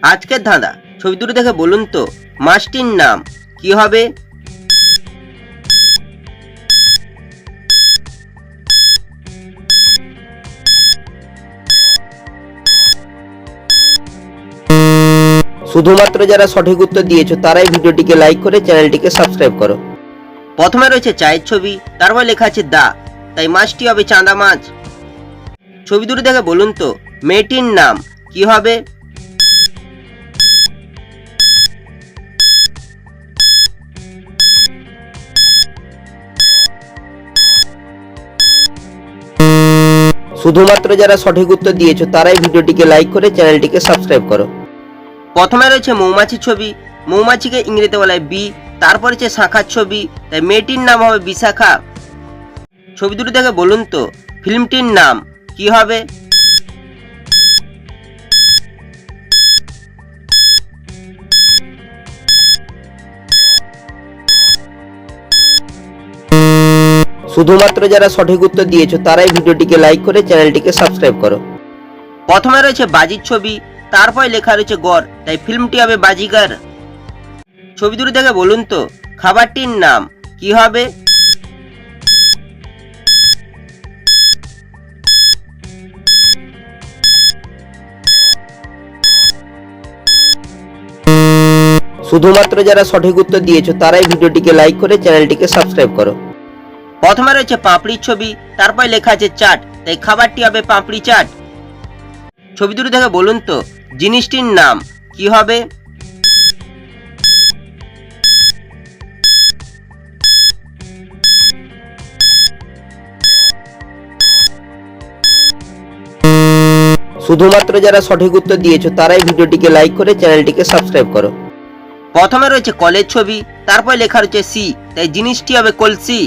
আজকের ধাঁধা, ছবি দুটো দেখে বলুন তো মাছটির নাম কি হবে? শুধুমাত্র যারা সঠিক উত্তর দিয়েছো তারাই ভিডিওটিকে লাইক করে চ্যানেলটিকে সাবস্ক্রাইব করো। প্রথমে রয়েছে চায়ের ছবি, তারপর লেখা আছে দা, তাই মাছটি হবে চাঁদা মাছ। ছবি দুটো দেখে বলুন তো মেয়েটির নাম কি হবে? শুধুমাত্র যারা সঠিক উত্তর দিয়েছো তারাই ভিডিওটিকে লাইক করে চ্যানেলটিকে সাবস্ক্রাইব করো। প্রথমে রয়েছে মৌমাছির ছবি, মৌমাছিকে ইংরেজিতে বলা হয় বি, তারপর রয়েছে শাঁখার ছবি, তাই মেয়েটির নাম হবে বিশাখা। ছবি দুটো দেখে বলুন তো ফিল্মটির নাম কি হবে? শুধুমাত্র যারা সঠিক উত্তর দিয়েছো তারাই ভিডিওটিকে লাইক করে চ্যানেলটিকে সাবস্ক্রাইব করো। প্রথমে রয়েছে বাজির ছবি, তারপর লেখা রয়েছে গড়, তাই ফিল্মটি হবে বাজিগার। ছবি দুটো দেখে বলুন তো খাবারটির নাম কি হবে? শুধুমাত্র যারা সঠিক উত্তর দিয়েছো তারাই ভিডিওটিকে লাইক করে চ্যানেলটিকে সাবস্ক্রাইব করো। প্রথমে রয়েছে পাপড়ির ছবি, তারপর লেখা আছে চাট, তাই খাবারটি হবে পাপড়ি চাট। ছবি দুটো দেখে বলুন তো জিনিসটির নাম কি হবে? শুধুমাত্র যারা সঠিক উত্তর দিয়েছো তারাই ভিডিওটিকে লাইক করে চ্যানেলটিকে সাবস্ক্রাইব করো। প্রথমে রয়েছে কলের ছবি, তারপর লেখা রয়েছে সি, তাই জিনিসটি হবে কলসি।